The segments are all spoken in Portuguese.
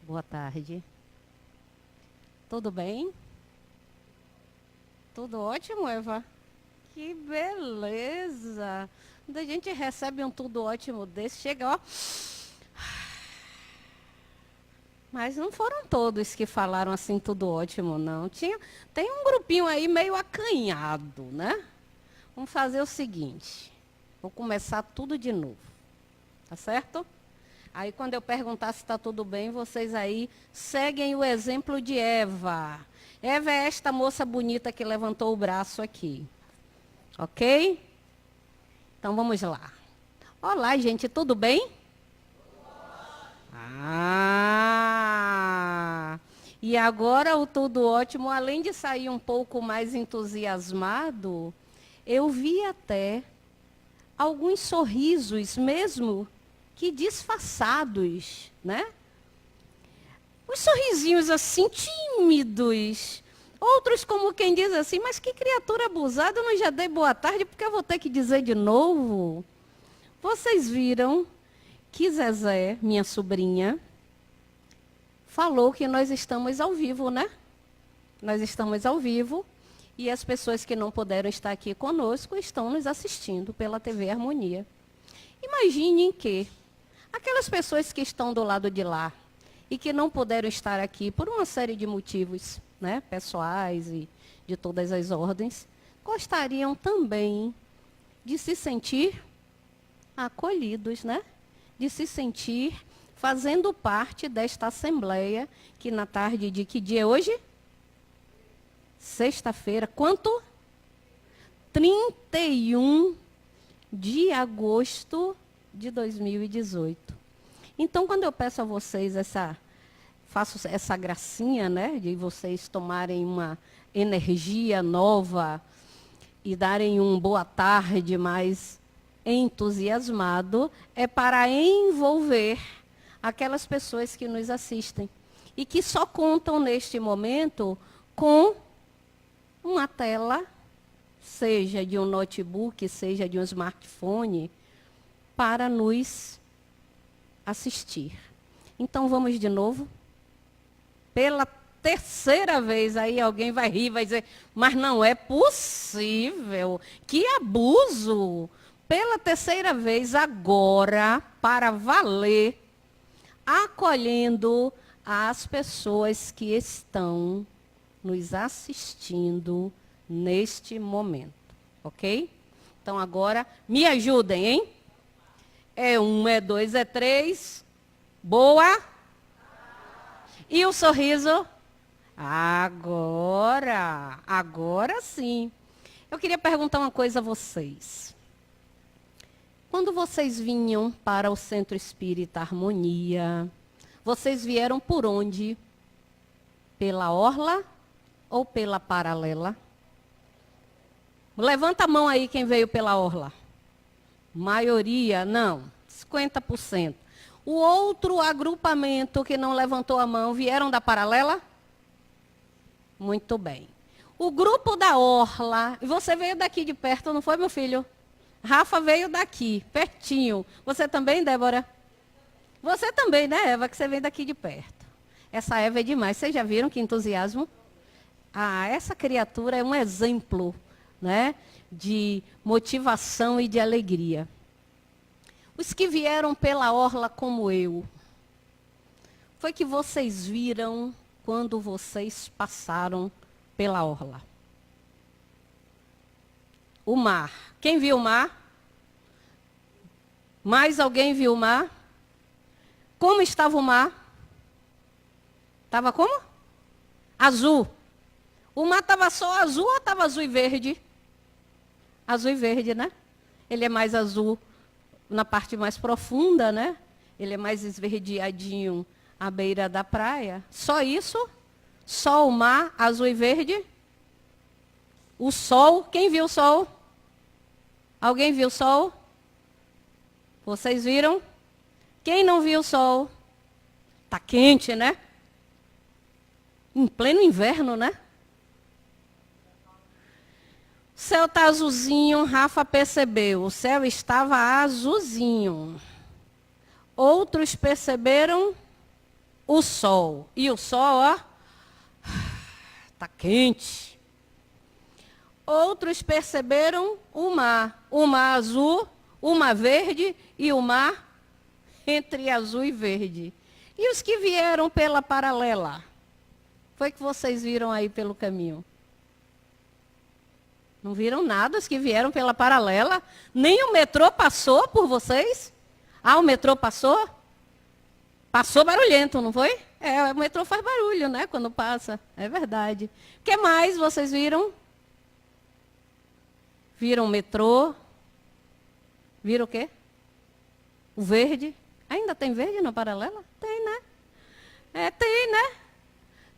Boa tarde. Tudo bem? Tudo ótimo, Eva? Que beleza! Quando a gente recebe um tudo ótimo desse, chega, ó. Mas não foram todos que falaram assim, tudo ótimo, não. Tem um grupinho aí meio acanhado, né? Vamos fazer o seguinte. Vou começar tudo de novo. Tá certo? Aí quando eu perguntar se está tudo bem, vocês aí seguem o exemplo de Eva. Eva é esta moça bonita que levantou o braço aqui. Ok? Então vamos lá. Olá, gente, tudo bem? E agora o tudo ótimo, além de sair um pouco mais entusiasmado, eu vi até alguns sorrisos mesmo que disfarçados, né? Uns sorrisinhos assim tímidos. Outros como quem diz assim, mas que criatura abusada, eu não já dei boa tarde porque eu vou ter que dizer de novo. Vocês viram que Zezé, minha sobrinha, falou que nós estamos ao vivo, né? Nós estamos ao vivo e as pessoas que não puderam estar aqui conosco estão nos assistindo pela TV Harmonia. Imaginem que aquelas pessoas que estão do lado de lá e que não puderam estar aqui por uma série de motivos, né, pessoais e de todas as ordens, gostariam também de se sentir acolhidos, né? De se sentir fazendo parte desta assembleia que na tarde de que dia é hoje? Sexta-feira. Quanto? 31 de agosto de 2018. Então, quando eu peço a vocês faço essa gracinha, né, de vocês tomarem uma energia nova e darem um boa tarde mais entusiasmado, é para envolver aquelas pessoas que nos assistem e que só contam neste momento com uma tela, seja de um notebook, seja de um smartphone, para nos assistir. Então vamos de novo. Pela terceira vez, aí alguém vai rir, vai dizer, mas não é possível. Que abuso! Pela terceira vez agora, para valer, acolhendo as pessoas que estão nos assistindo neste momento, ok? Então agora, me ajudem, hein? É 1, é 2, é 3. Boa. E o sorriso? Agora sim. Eu queria perguntar uma coisa a vocês. Quando vocês vinham para o Centro Espírita Harmonia, vocês vieram por onde? Pela orla ou pela paralela? Levanta a mão aí quem veio pela orla. Maioria, não, 50%. O outro agrupamento que não levantou a mão, vieram da paralela? Muito bem. O grupo da orla, você veio daqui de perto, não foi, meu filho? Rafa veio daqui, pertinho. Você também, Débora? Você também, né, Eva, que você vem daqui de perto. Essa Eva é demais. Vocês já viram que entusiasmo? Essa criatura é um exemplo, né, de motivação e de alegria. Os que vieram pela orla como eu, foi que vocês viram quando vocês passaram pela orla. O mar. Quem viu o mar? Mais alguém viu o mar? Como estava o mar? Estava como? Azul. O mar estava só azul ou estava azul e verde? Azul e verde, né? Ele é mais azul na parte mais profunda, né? Ele é mais esverdeadinho à beira da praia. Só isso? Só o mar, azul e verde? O sol, quem viu o sol? Alguém viu o sol? Vocês viram? Quem não viu o sol? Tá quente, né? Em pleno inverno, né? O céu tá azulzinho, Rafa percebeu. O céu estava azulzinho. Outros perceberam o sol. E o sol, ó, está quente. Outros perceberam o mar azul, o mar verde e o mar entre azul e verde. E os que vieram pela paralela? Foi que vocês viram aí pelo caminho? Não viram nada os que vieram pela paralela? Nem o metrô passou por vocês? Ah, o metrô passou? Passou barulhento, não foi? É, o metrô faz barulho, né, quando passa. É verdade. O que mais vocês viram? Viram o metrô? Viram o quê? O verde? Ainda tem verde na paralela? Tem, né? É, tem, né?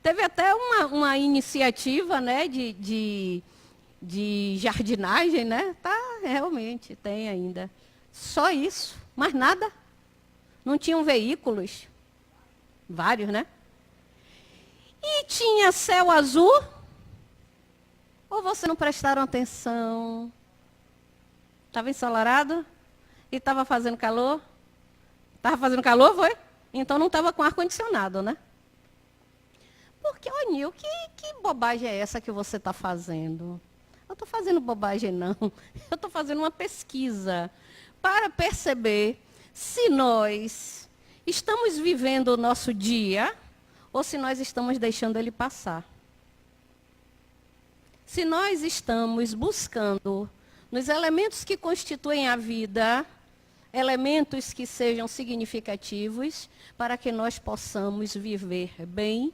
Teve até uma iniciativa, né, de jardinagem, né? Tá, realmente, tem ainda. Só isso, mais nada. Não tinham veículos. Vários, né? E tinha céu azul? Ou vocês não prestaram atenção? Estava ensolarado? E estava fazendo calor? Estava fazendo calor, foi? Então não estava com ar-condicionado, né? Porque, ô Nil, que bobagem é essa que você está fazendo? Eu estou fazendo bobagem, não. Eu estou fazendo uma pesquisa para perceber se nós estamos vivendo o nosso dia ou se nós estamos deixando ele passar. Se nós estamos buscando nos elementos que constituem a vida, elementos que sejam significativos para que nós possamos viver bem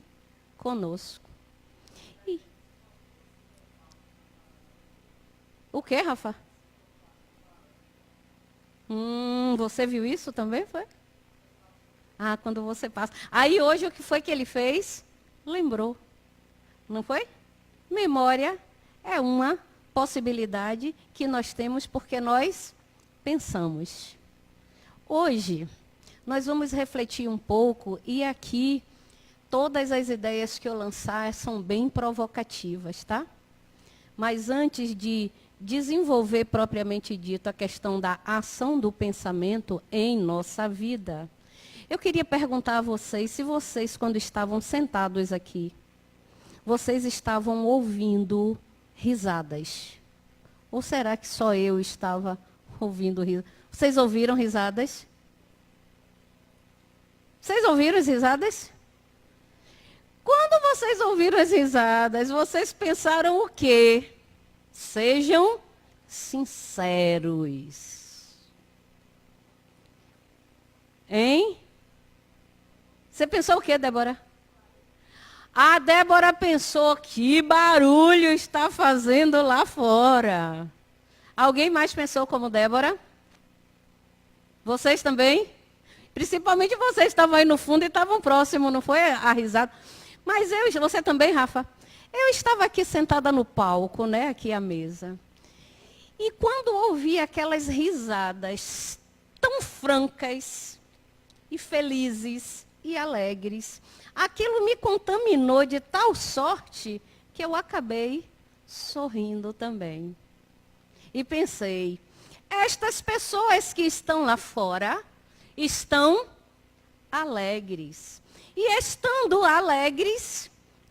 conosco. O que, Rafa? Você viu isso também, foi? Ah, quando você passa. Aí hoje o que foi que ele fez? Lembrou. Não foi? Memória é uma possibilidade que nós temos porque nós pensamos. Hoje, nós vamos refletir um pouco e aqui todas as ideias que eu lançar são bem provocativas, tá? Mas antes de desenvolver propriamente dito a questão da ação do pensamento em nossa vida, eu queria perguntar a vocês se vocês, quando estavam sentados aqui, vocês estavam ouvindo risadas? Ou será que só eu estava ouvindo risadas? Vocês ouviram risadas? Vocês ouviram as risadas? Quando vocês ouviram as risadas, vocês pensaram o quê? Sejam sinceros. Hein? Você pensou o quê, Débora? A Débora pensou, que barulho está fazendo lá fora. Alguém mais pensou como Débora? Vocês também? Principalmente vocês estavam aí no fundo e estavam próximos, não foi a risada? Mas você também, Rafa? Eu estava aqui sentada no palco, né, aqui à mesa. E quando ouvi aquelas risadas tão francas e felizes e alegres, aquilo me contaminou de tal sorte que eu acabei sorrindo também. E pensei, estas pessoas que estão lá fora estão alegres. E estando alegres,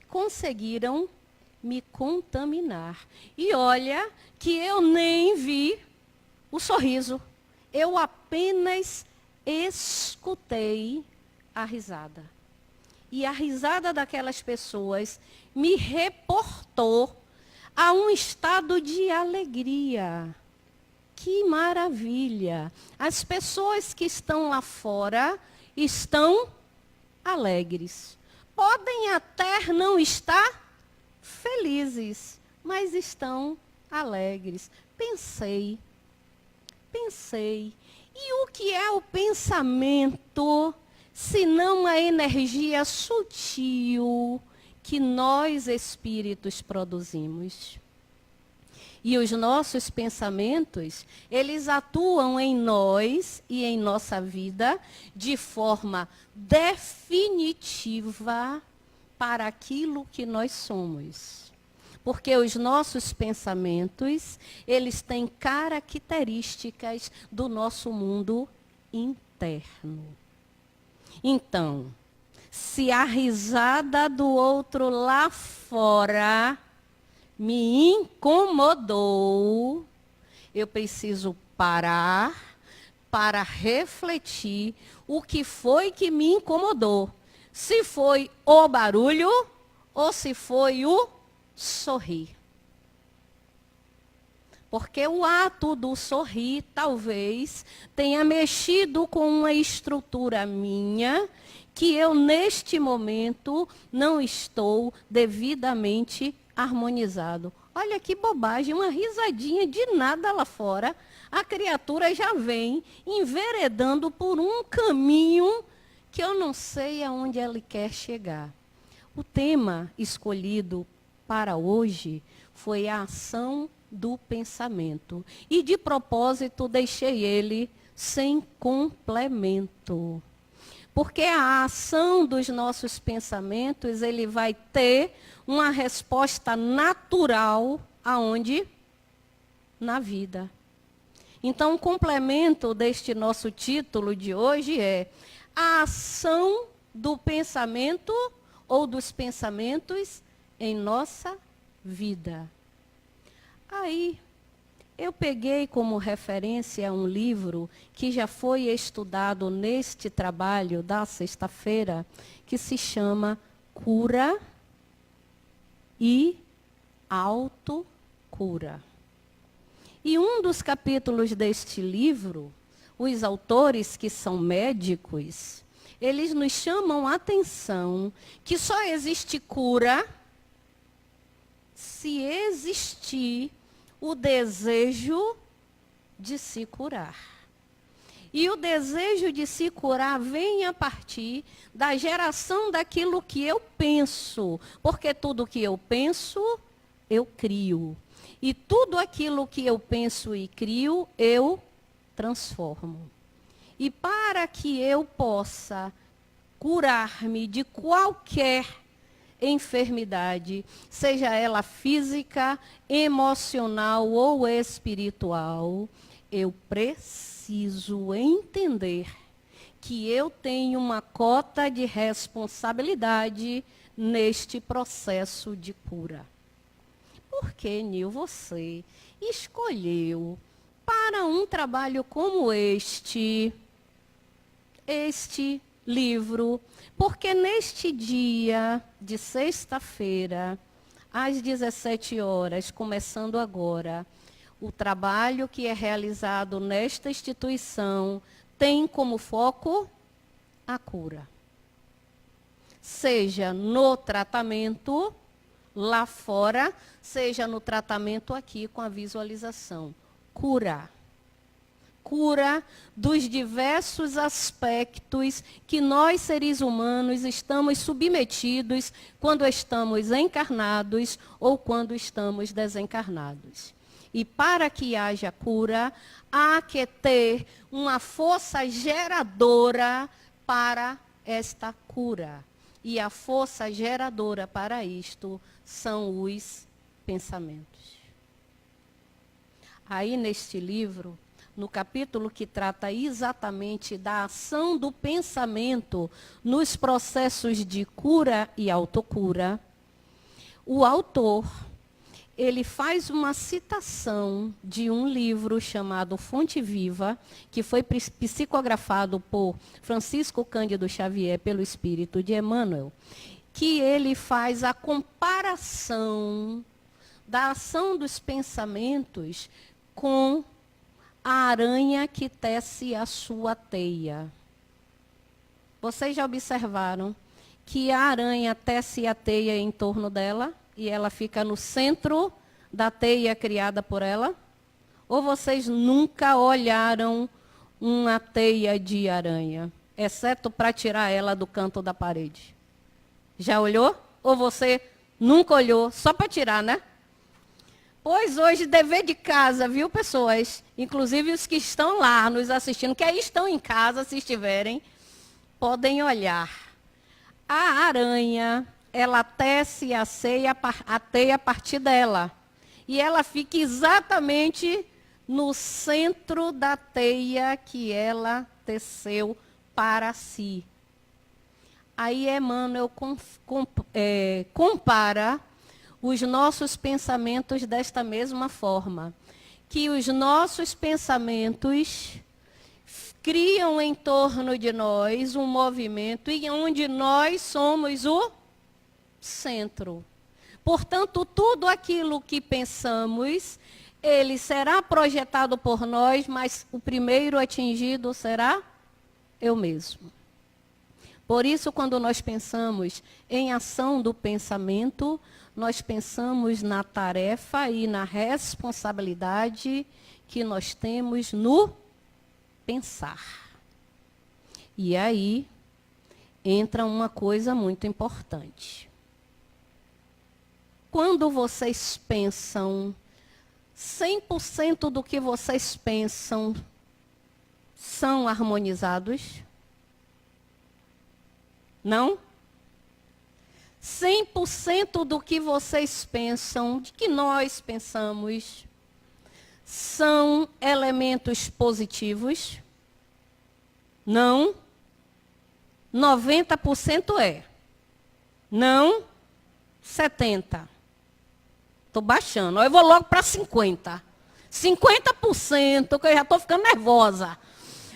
conseguiram me contaminar. E olha que eu nem vi o sorriso. Eu apenas escutei a risada. E a risada daquelas pessoas me reportou a um estado de alegria. Que maravilha! As pessoas que estão lá fora estão alegres. Podem até não estar felizes, mas estão alegres. Pensei. E o que é o pensamento, se não a energia sutil que nós espíritos produzimos? E os nossos pensamentos, eles atuam em nós e em nossa vida de forma definitiva para aquilo que nós somos. Porque os nossos pensamentos, eles têm características do nosso mundo interno. Então, Se a risada do outro lá fora me incomodou, eu preciso parar para refletir o que foi que me incomodou. Se foi o barulho ou se foi o sorrir. Porque o ato do sorrir talvez tenha mexido com uma estrutura minha que eu, neste momento, não estou devidamente harmonizado. Olha que bobagem, uma risadinha de nada lá fora. A criatura já vem enveredando por um caminho que eu não sei aonde ela quer chegar. O tema escolhido para hoje foi a ação do pensamento. E de propósito deixei ele sem complemento. Porque a ação dos nossos pensamentos, ele vai ter uma resposta natural aonde? Na vida. Então, o complemento deste nosso título de hoje é a ação do pensamento ou dos pensamentos em nossa vida. Aí, eu peguei como referência um livro que já foi estudado neste trabalho da sexta-feira, que se chama Cura e Autocura. E um dos capítulos deste livro, os autores que são médicos, eles nos chamam a atenção que só existe cura se existir o desejo de se curar. E o desejo de se curar vem a partir da geração daquilo que eu penso. Porque tudo que eu penso, eu crio. E tudo aquilo que eu penso e crio, eu transformo. E para que eu possa curar-me de qualquer enfermidade, seja ela física, emocional ou espiritual, eu preciso entender que eu tenho uma cota de responsabilidade neste processo de cura. Por que, Nil, você escolheu para um trabalho como este livro? Porque neste dia de sexta-feira, às 17 horas, começando agora, o trabalho que é realizado nesta instituição tem como foco a cura. Seja no tratamento lá fora, seja no tratamento aqui com a visualização. Curar. Cura dos diversos aspectos que nós, seres humanos, estamos submetidos quando estamos encarnados ou quando estamos desencarnados. E para que haja cura, há que ter uma força geradora para esta cura. E a força geradora para isto são os pensamentos. Aí, neste livro, no capítulo que trata exatamente da ação do pensamento nos processos de cura e autocura, o autor, ele faz uma citação de um livro chamado Fonte Viva, que foi psicografado por Francisco Cândido Xavier pelo Espírito de Emmanuel, que ele faz a comparação da ação dos pensamentos com a aranha que tece a sua teia. Vocês já observaram que a aranha tece a teia em torno dela e ela fica no centro da teia criada por ela? Ou vocês nunca olharam uma teia de aranha, exceto para tirar ela do canto da parede? Já olhou? Ou você nunca olhou, só para tirar, né? Pois hoje, dever de casa, viu, pessoas? Inclusive os que estão lá nos assistindo, que aí estão em casa, se estiverem, podem olhar. A aranha, ela tece a teia a partir dela. E ela fica exatamente no centro da teia que ela teceu para si. Aí Emmanuel compara os nossos pensamentos desta mesma forma, que os nossos pensamentos criam em torno de nós um movimento e onde nós somos o centro. Portanto, tudo aquilo que pensamos, ele será projetado por nós, mas o primeiro atingido será eu mesmo. Por isso, quando nós pensamos em ação do pensamento, nós pensamos na tarefa e na responsabilidade que nós temos no pensar. E aí entra uma coisa muito importante. Quando vocês pensam, 100% do que vocês pensam são harmonizados? Não? 100% do que vocês pensam, de que nós pensamos, são elementos positivos? Não? 90% é. Não? 70%. Estou baixando. Eu vou logo para 50%. 50%, que eu já estou ficando nervosa.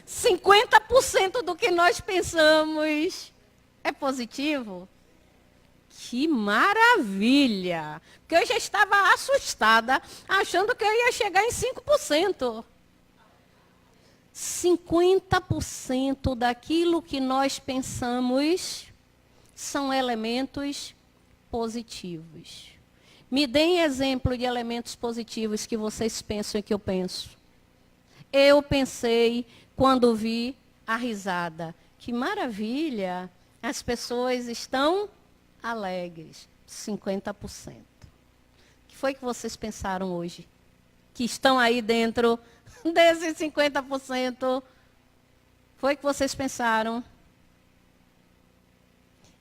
50% do que nós pensamos é positivo? Que maravilha! Porque eu já estava assustada, achando que eu ia chegar em 5%. 50% daquilo que nós pensamos são elementos positivos. Me deem exemplo de elementos positivos que vocês pensam e que eu penso. Eu pensei quando vi a risada. Que maravilha! As pessoas estão alegres. 50%. O que foi que vocês pensaram hoje? Que estão aí dentro desses 50%. Foi que vocês pensaram?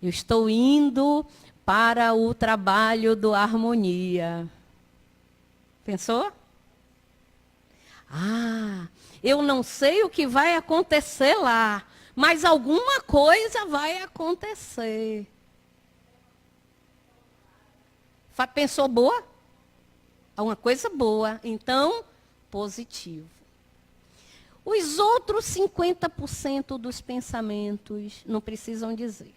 Eu estou indo para o trabalho do harmonia. Pensou? Ah, eu não sei o que vai acontecer lá, mas alguma coisa vai acontecer. Pensou boa? Alguma coisa boa. Então, positivo. Os outros 50% dos pensamentos não precisam dizer.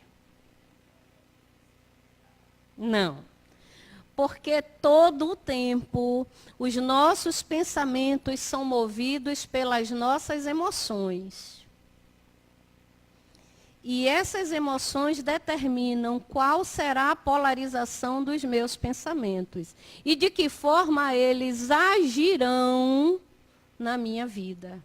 Não. Porque todo o tempo os nossos pensamentos são movidos pelas nossas emoções. E essas emoções determinam qual será a polarização dos meus pensamentos e de que forma eles agirão na minha vida.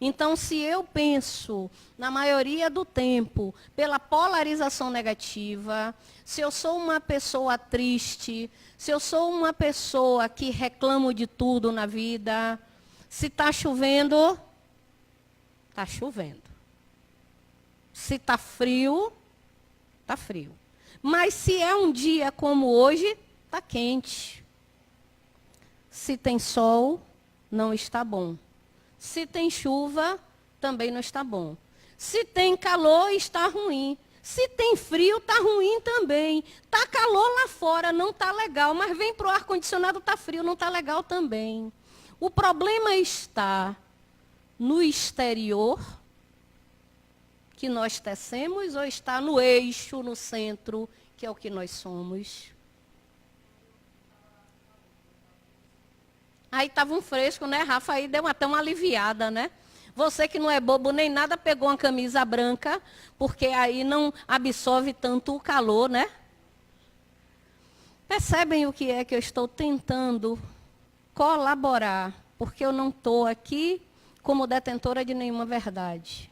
Então, se eu penso, na maioria do tempo, pela polarização negativa, se eu sou uma pessoa triste, se eu sou uma pessoa que reclamo de tudo na vida, se está chovendo, está chovendo. Se está frio, está frio. Mas se é um dia como hoje, está quente. Se tem sol, não está bom. Se tem chuva, também não está bom. Se tem calor, está ruim. Se tem frio, está ruim também. Está calor lá fora, não está legal. Mas vem para o ar-condicionado, está frio, não está legal também. O problema está no exterior, que nós tecemos, ou está no eixo, no centro, que é o que nós somos? Aí estava um fresco, né, Rafa? Aí deu até uma aliviada, né? Você que não é bobo nem nada, pegou uma camisa branca, porque aí não absorve tanto o calor, né? Percebem o que é que eu estou tentando colaborar, porque eu não estou aqui como detentora de nenhuma verdade.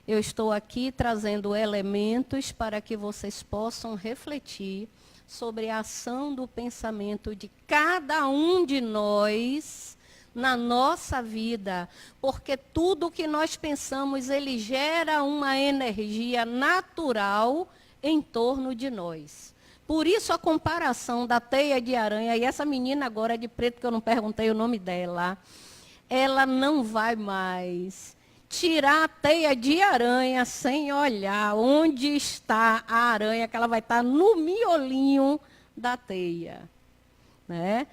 Eu estou aqui trazendo elementos para que vocês possam refletir sobre a ação do pensamento de cada um de nós na nossa vida, porque tudo que nós pensamos, ele gera uma energia natural em torno de nós. Por isso a comparação da teia de aranha, e essa menina agora de preto, que eu não perguntei o nome dela, ela não vai mais tirar a teia de aranha sem olhar onde está a aranha, que ela vai estar no miolinho da teia, né?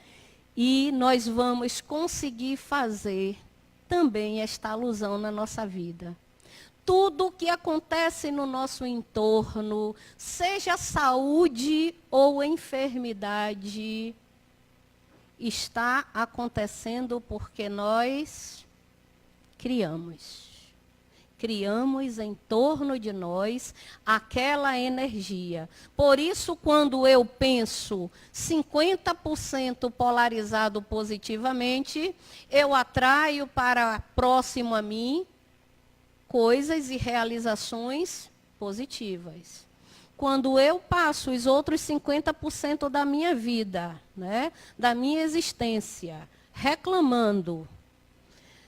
E nós vamos conseguir fazer também esta alusão na nossa vida. Tudo o que acontece no nosso entorno, seja saúde ou enfermidade, está acontecendo porque nós criamos. Criamos em torno de nós aquela energia. Por isso, quando eu penso 50% polarizado positivamente, eu atraio para próximo a mim coisas e realizações positivas. Quando eu passo os outros 50% da minha vida, né, da minha existência, reclamando,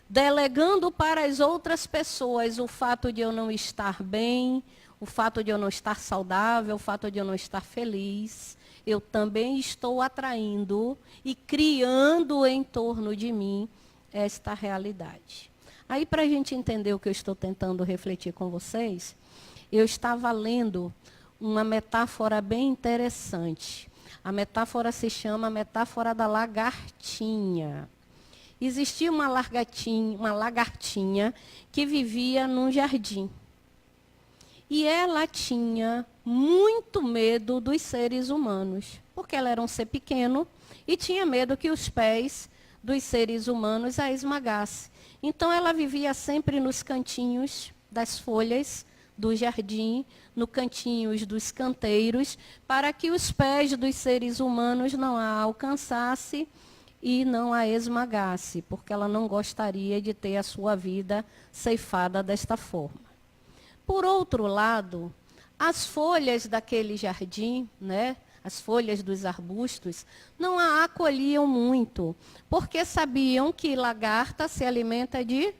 delegando para as outras pessoas o fato de eu não estar bem, o fato de eu não estar saudável, o fato de eu não estar feliz, eu também estou atraindo e criando em torno de mim esta realidade. Aí, para a gente entender o que eu estou tentando refletir com vocês, eu estava lendo uma metáfora bem interessante. A metáfora se chama metáfora da lagartinha. Existia uma lagartinha que vivia num jardim. E ela tinha muito medo dos seres humanos, porque ela era um ser pequeno e tinha medo que os pés dos seres humanos a esmagassem. Então ela vivia sempre nos cantinhos das folhas do jardim, no cantinhos dos canteiros, para que os pés dos seres humanos não a alcançassem e não a esmagasse, porque ela não gostaria de ter a sua vida ceifada desta forma. Por outro lado, as folhas daquele jardim, né, as folhas dos arbustos, não a acolhiam muito, porque sabiam que lagarta se alimenta de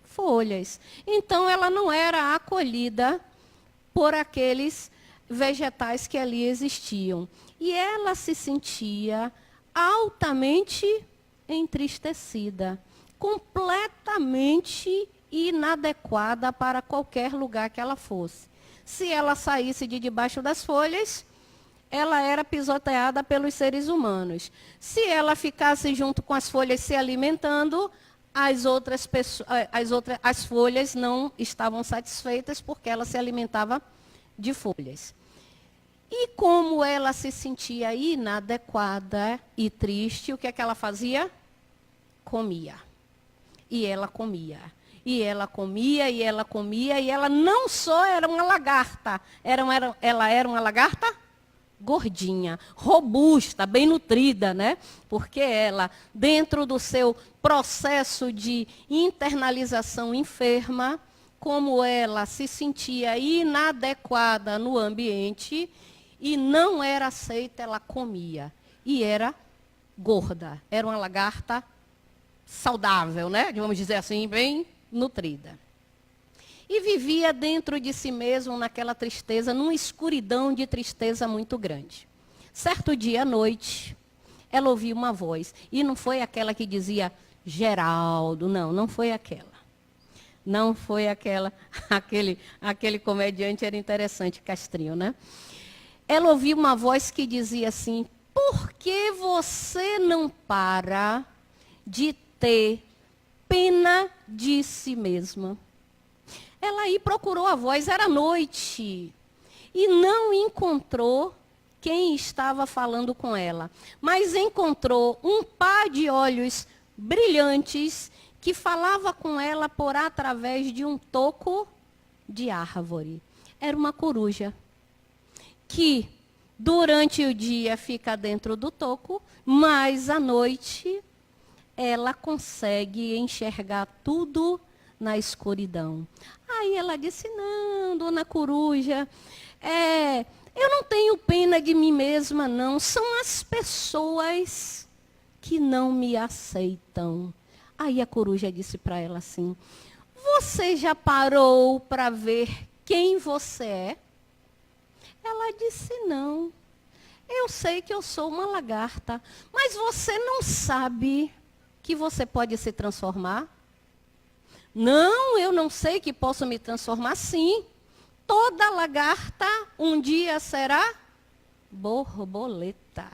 folhas. Então, ela não era acolhida por aqueles vegetais que ali existiam. E ela se sentia altamente entristecida, completamente inadequada para qualquer lugar que ela fosse. Se ela saísse de debaixo das folhas, ela era pisoteada pelos seres humanos. Se ela ficasse junto com as folhas se alimentando, as folhas não estavam satisfeitas porque ela se alimentava de folhas. E como ela se sentia inadequada e triste, o que é que ela fazia? Comia. E ela comia. E ela comia, e ela comia, e ela não só era uma lagarta, ela era uma lagarta gordinha, robusta, bem nutrida, né? Porque ela, dentro do seu processo de internalização enferma, como ela se sentia inadequada no ambiente, e não era aceita, ela comia. E era gorda. Era uma lagarta saudável, né? Vamos dizer assim, bem nutrida. E vivia dentro de si mesmo naquela tristeza, numa escuridão de tristeza muito grande. Certo dia à noite, ela ouviu uma voz. E não foi aquela que dizia, Geraldo, não foi aquela. Não foi aquela, aquele comediante era interessante, Castrinho, né? Ela ouviu uma voz que dizia assim, por que você não para de ter pena de si mesma? Ela aí procurou a voz, era noite, e não encontrou quem estava falando com ela, mas encontrou um par de olhos brilhantes que falava com ela por através de um toco de árvore. Era uma coruja, que durante o dia fica dentro do toco, mas à noite ela consegue enxergar tudo na escuridão. Aí ela disse, não, dona coruja, eu não tenho pena de mim mesma, não. São as pessoas que não me aceitam. Aí a coruja disse para ela assim, você já parou para ver quem você é? Ela disse, não. Eu sei que eu sou uma lagarta, mas você não sabe que você pode se transformar? Não, eu não sei que posso me transformar. Sim, toda lagarta um dia será borboleta.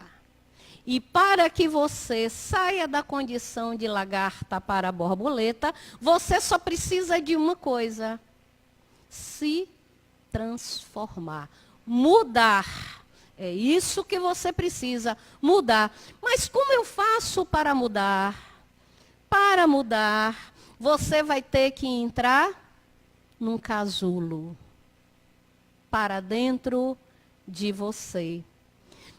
E para que você saia da condição de lagarta para borboleta, você só precisa de uma coisa: se transformar, mudar. É isso que você precisa, mudar. Mas como eu faço para mudar? Para mudar, você vai ter que entrar num casulo para dentro de você.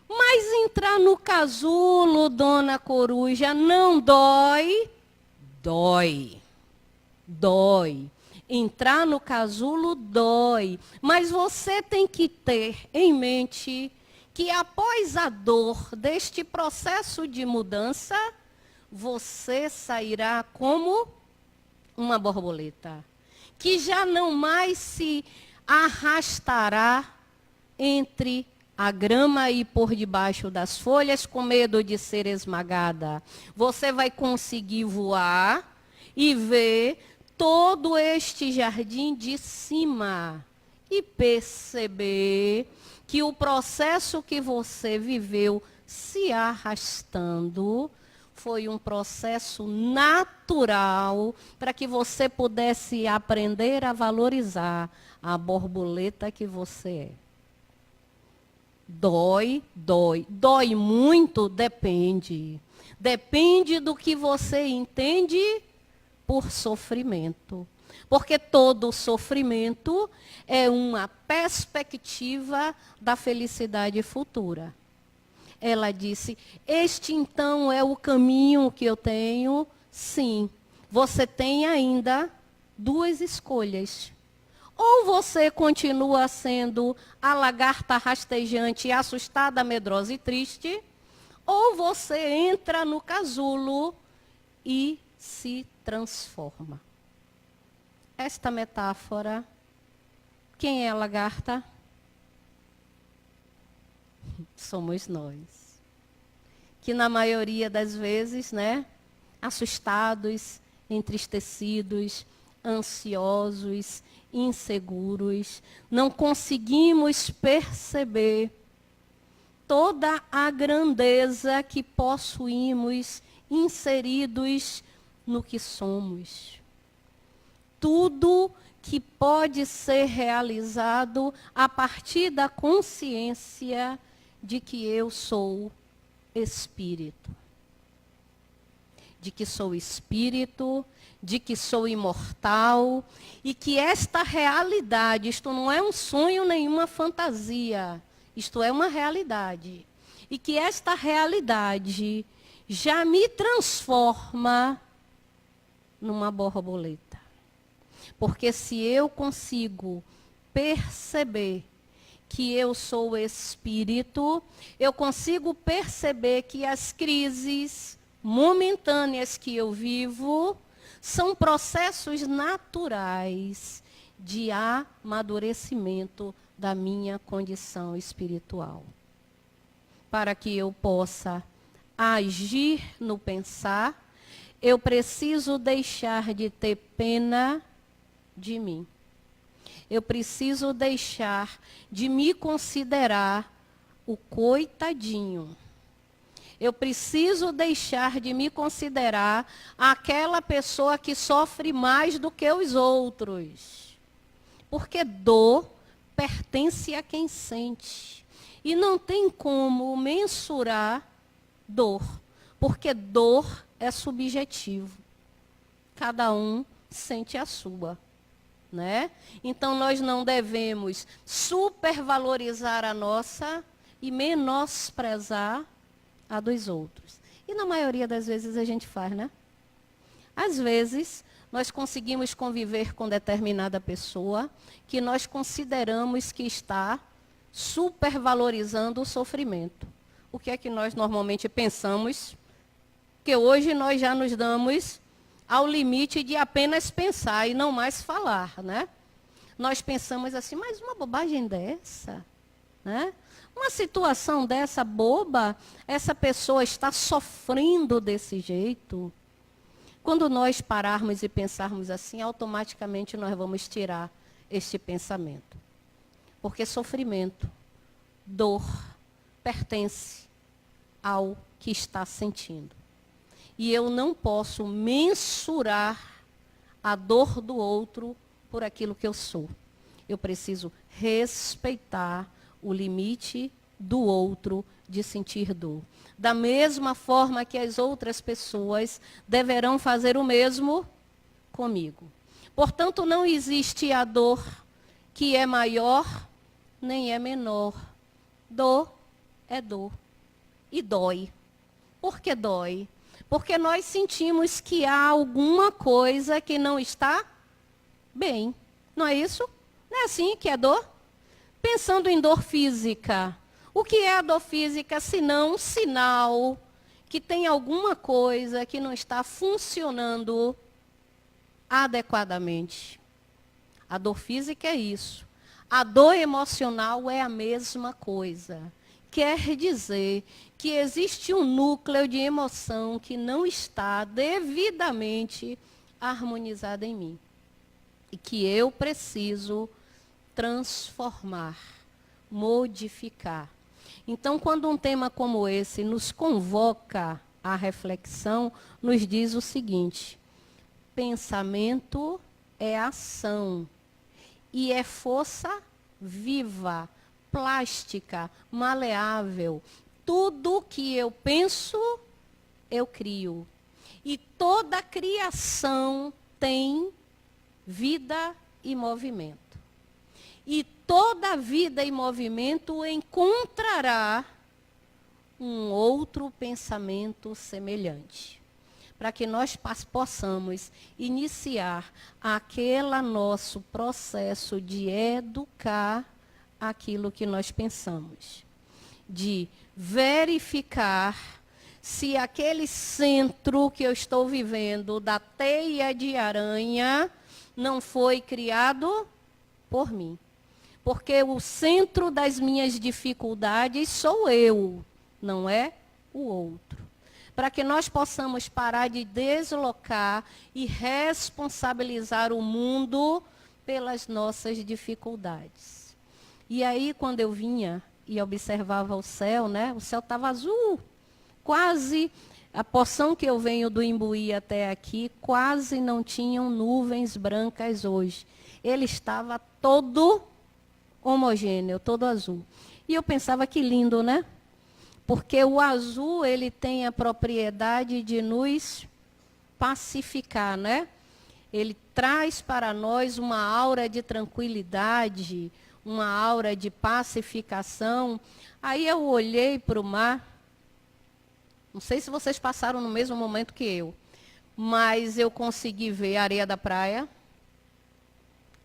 Mas entrar no casulo, dona Coruja, não dói? Dói. Dói. Entrar no casulo dói. Mas você tem que ter em mente que após a dor deste processo de mudança, você sairá como uma borboleta, que já não mais se arrastará entre a grama e por debaixo das folhas com medo de ser esmagada. Você vai conseguir voar e ver todo este jardim de cima e perceber que o processo que você viveu se arrastando foi um processo natural para que você pudesse aprender a valorizar a borboleta que você é. Dói, dói. Dói muito? Depende. Depende do que você entende por sofrimento. Porque todo sofrimento é uma perspectiva da felicidade futura. Ela disse: este então é o caminho que eu tenho? Sim. Você tem ainda duas escolhas. Ou você continua sendo a lagarta rastejante, assustada, medrosa e triste, ou você entra no casulo e se transforma. Esta metáfora, quem é a lagarta? Somos nós. Que na maioria das vezes, né, assustados, entristecidos, ansiosos, inseguros, não conseguimos perceber toda a grandeza que possuímos inseridos no que somos. Tudo que pode ser realizado a partir da consciência de que eu sou espírito. De que sou espírito, de que sou imortal, e que esta realidade, isto não é um sonho nem uma fantasia, isto é uma realidade. E que esta realidade já me transforma numa borboleta. Porque se eu consigo perceber que eu sou espírito, eu consigo perceber que as crises momentâneas que eu vivo são processos naturais de amadurecimento da minha condição espiritual. Para que eu possa agir no pensar, eu preciso deixar de ter pena de mim. Eu preciso deixar de me considerar o coitadinho. Eu preciso deixar de me considerar aquela pessoa que sofre mais do que os outros. Porque dor pertence a quem sente. E não tem como mensurar dor. Porque dor é subjetivo. Cada um sente a sua. Né? Então, nós não devemos supervalorizar a nossa e menosprezar a dos outros. E na maioria das vezes a gente faz, né? Às vezes, nós conseguimos conviver com determinada pessoa que nós consideramos que está supervalorizando o sofrimento. O que é que nós normalmente pensamos? Que hoje nós já nos damos ao limite de apenas pensar e não mais falar, né? Nós pensamos assim, mas uma bobagem dessa, né? Uma situação dessa boba, essa pessoa está sofrendo desse jeito. Quando nós pararmos e pensarmos assim, automaticamente nós vamos tirar este pensamento. Porque sofrimento, dor, pertence ao que está sentindo. E eu não posso mensurar a dor do outro por aquilo que eu sou. Eu preciso respeitar o limite do outro de sentir dor. Da mesma forma que as outras pessoas deverão fazer o mesmo comigo. Portanto, não existe a dor que é maior nem é menor. Dor é dor. E dói. Por que dói? Porque nós sentimos que há alguma coisa que não está bem. Não é isso? Não é assim que é dor? Pensando em dor física. O que é a dor física senão um sinal que tem alguma coisa que não está funcionando adequadamente? A dor física é isso. A dor emocional é a mesma coisa. Quer dizer que existe um núcleo de emoção que não está devidamente harmonizado em mim. E que eu preciso transformar, modificar. Então, quando um tema como esse nos convoca à reflexão, nos diz o seguinte: pensamento é ação e é força viva, plástica, maleável. Tudo que eu penso, eu crio. E toda criação tem vida e movimento. E toda vida e movimento encontrará um outro pensamento semelhante. Para que nós possamos iniciar aquele nosso processo de educar aquilo que nós pensamos. De verificar se aquele centro que eu estou vivendo, da teia de aranha, não foi criado por mim. Porque o centro das minhas dificuldades sou eu, não é o outro. Para que nós possamos parar de deslocar e responsabilizar o mundo pelas nossas dificuldades. E aí, quando eu vinha e observava o céu, né? O céu estava azul, quase, a porção que eu venho do Imbuí até aqui, quase não tinham nuvens brancas hoje. Ele estava todo homogêneo, todo azul. E eu pensava que lindo, né? Porque o azul, ele tem a propriedade de nos pacificar, né? Ele traz para nós uma aura de tranquilidade, uma aura de pacificação. Aí eu olhei para o mar, não sei se vocês passaram no mesmo momento que eu, mas eu consegui ver a areia da praia.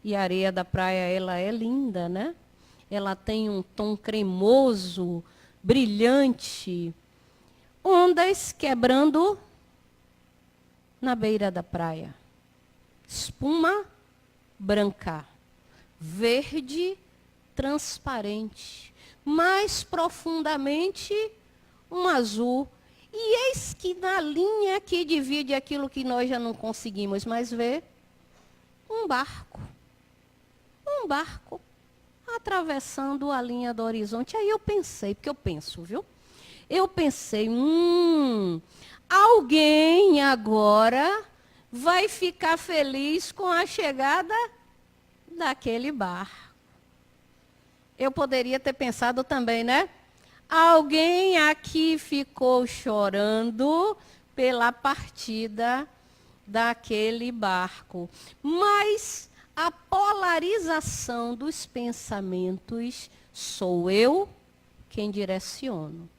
E a areia da praia, ela é linda, né? Ela tem um tom cremoso, brilhante. Ondas quebrando na beira da praia. Espuma branca, verde, transparente. Mais profundamente, um azul. E eis que na linha que divide aquilo que nós já não conseguimos mais ver, um barco. Um barco atravessando a linha do horizonte. Aí eu pensei, porque eu penso, viu? Eu pensei, alguém agora vai ficar feliz com a chegada daquele barco. Eu poderia ter pensado também, né? Alguém aqui ficou chorando pela partida daquele barco. Mas a polarização dos pensamentos sou eu quem direciono.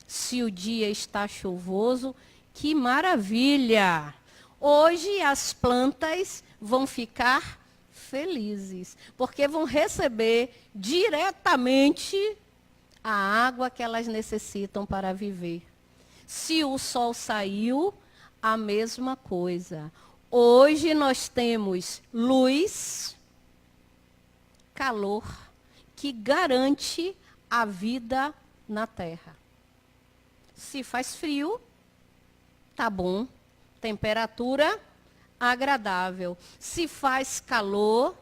Se o dia está chuvoso, que maravilha! Hoje as plantas vão ficar felizes, porque vão receber diretamente a água que elas necessitam para viver. Se o sol saiu, a mesma coisa. Hoje nós temos luz, calor, que garante a vida na terra. Se faz frio, tá bom, temperatura agradável. Se faz calor,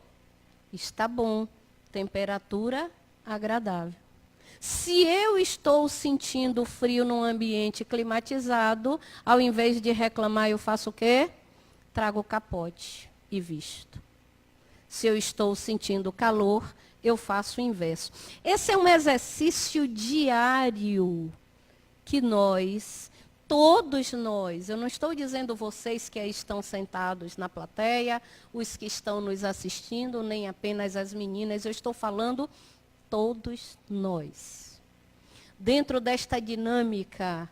está bom, temperatura agradável. Se eu estou sentindo frio num ambiente climatizado, ao invés de reclamar, eu faço o quê? Trago o capote e visto. Se eu estou sentindo calor, eu faço o inverso. Esse é um exercício diário que nós, todos nós, eu não estou dizendo vocês que aí estão sentados na plateia, os que estão nos assistindo, nem apenas as meninas, eu estou falando todos nós. Dentro desta dinâmica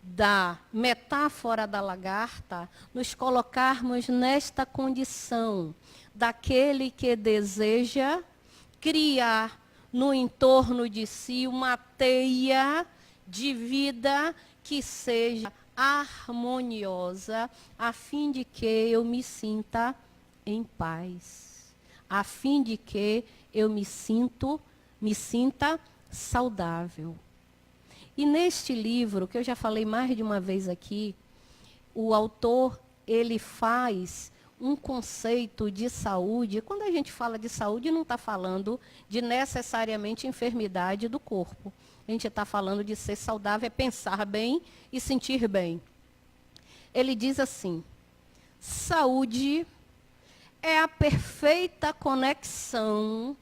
da metáfora da lagarta, nos colocarmos nesta condição daquele que deseja criar no entorno de si uma teia de vida que seja harmoniosa, a fim de que eu me sinta em paz, a fim de que eu me sinta saudável. E neste livro, que eu já falei mais de uma vez aqui, o autor, ele faz um conceito de saúde. Quando a gente fala de saúde, não está falando de necessariamente enfermidade do corpo. A gente está falando de ser saudável, é pensar bem e sentir bem. Ele diz assim: saúde é a perfeita conexão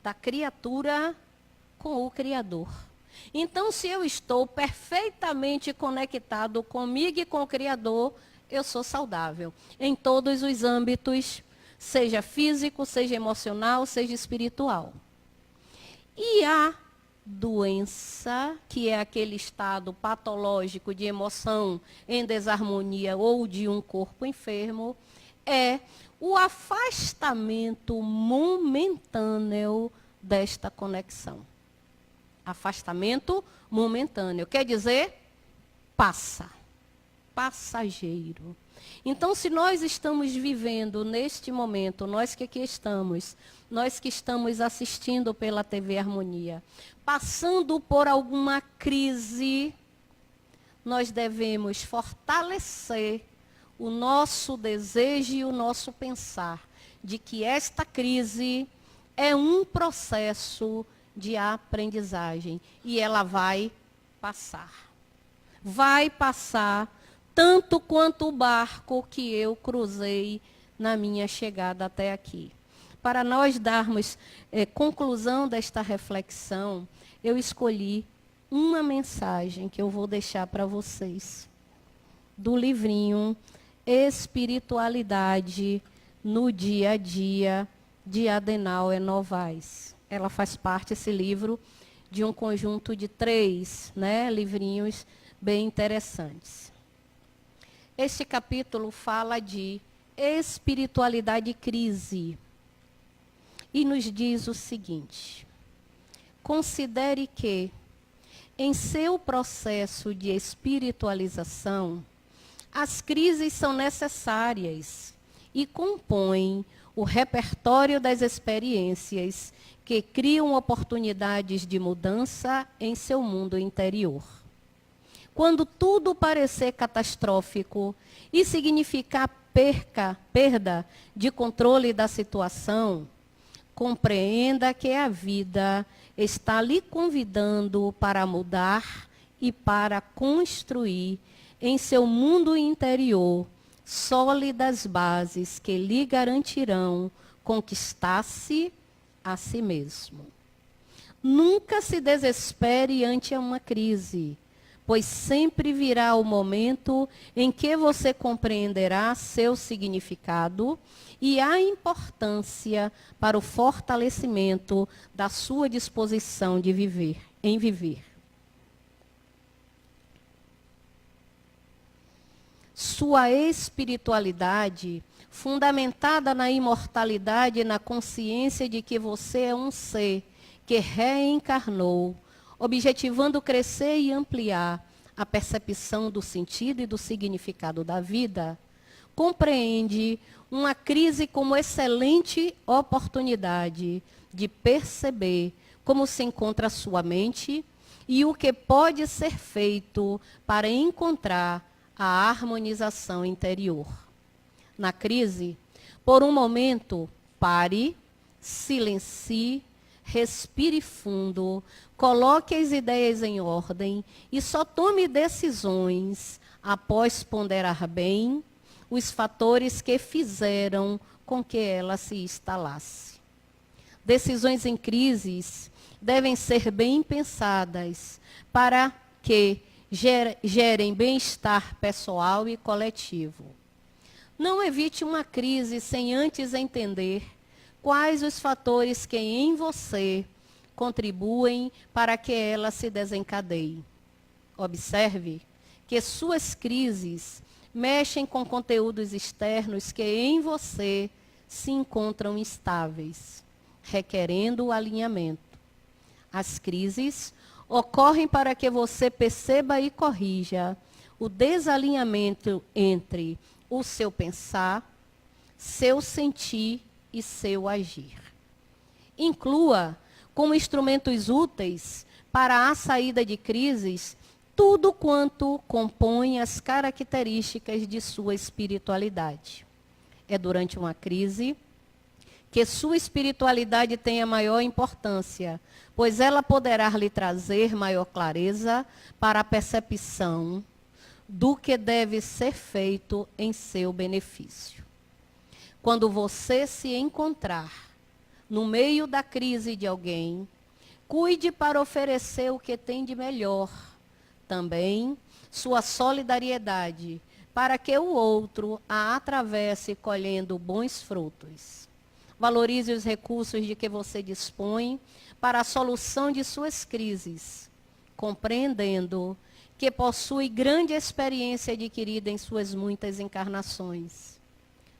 da criatura com o Criador. Então, se eu estou perfeitamente conectado comigo e com o Criador, eu sou saudável. Em todos os âmbitos, seja físico, seja emocional, seja espiritual. E a doença, que é aquele estado patológico de emoção em desarmonia ou de um corpo enfermo, é o afastamento momentâneo desta conexão. Afastamento momentâneo. Quer dizer, passa. Passageiro. Então, se nós estamos vivendo neste momento, nós que aqui estamos, nós que estamos assistindo pela TV Harmonia, passando por alguma crise, nós devemos fortalecer o nosso desejo e o nosso pensar de que esta crise é um processo de aprendizagem e ela vai passar. Vai passar tanto quanto o barco que eu cruzei na minha chegada até aqui. Para nós darmos conclusão desta reflexão, eu escolhi uma mensagem que eu vou deixar para vocês, do livrinho Espiritualidade no Dia a Dia, de Adenauer Novaes. Ela faz parte, esse livro, de um conjunto de 3 livrinhos bem interessantes. Este capítulo fala de espiritualidade e crise. E nos diz o seguinte: considere que, em seu processo de espiritualização, as crises são necessárias e compõem o repertório das experiências que criam oportunidades de mudança em seu mundo interior. Quando tudo parecer catastrófico e significar perda de controle da situação, compreenda que a vida está lhe convidando para mudar e para construir em seu mundo interior sólidas bases que lhe garantirão conquistar-se a si mesmo. Nunca se desespere ante uma crise, pois sempre virá o momento em que você compreenderá seu significado e a importância para o fortalecimento da sua disposição de viver, em viver. Sua espiritualidade, fundamentada na imortalidade e na consciência de que você é um ser que reencarnou, objetivando crescer e ampliar a percepção do sentido e do significado da vida, compreende uma crise como excelente oportunidade de perceber como se encontra a sua mente e o que pode ser feito para encontrar a harmonização interior. Na crise, por um momento, pare, silencie, respire fundo, coloque as ideias em ordem e só tome decisões após ponderar bem os fatores que fizeram com que ela se instalasse. Decisões em crises devem ser bem pensadas para que gerem bem-estar pessoal e coletivo. Não evite uma crise sem antes entender quais os fatores que em você contribuem para que ela se desencadeie. Observe que suas crises mexem com conteúdos externos que em você se encontram instáveis, requerendo o alinhamento. As crises ocorrem para que você perceba e corrija o desalinhamento entre o seu pensar, seu sentir e seu agir. Inclua como instrumentos úteis para a saída de crises tudo quanto compõe as características de sua espiritualidade. É durante uma crise que sua espiritualidade tenha maior importância, pois ela poderá lhe trazer maior clareza para a percepção do que deve ser feito em seu benefício. Quando você se encontrar no meio da crise de alguém, cuide para oferecer o que tem de melhor. Também sua solidariedade, para que o outro a atravesse colhendo bons frutos. Valorize os recursos de que você dispõe para a solução de suas crises, compreendendo que possui grande experiência adquirida em suas muitas encarnações.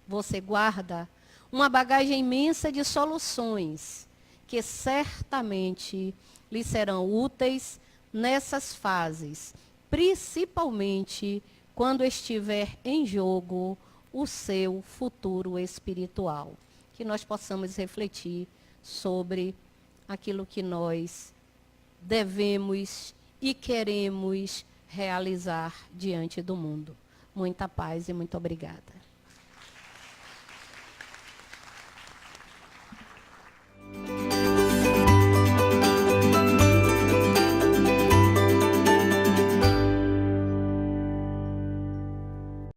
Você guarda uma bagagem imensa de soluções que certamente lhe serão úteis nessas fases, principalmente quando estiver em jogo o seu futuro espiritual. Que nós possamos refletir sobre aquilo que nós devemos e queremos realizar diante do mundo. Muita paz e muito obrigada.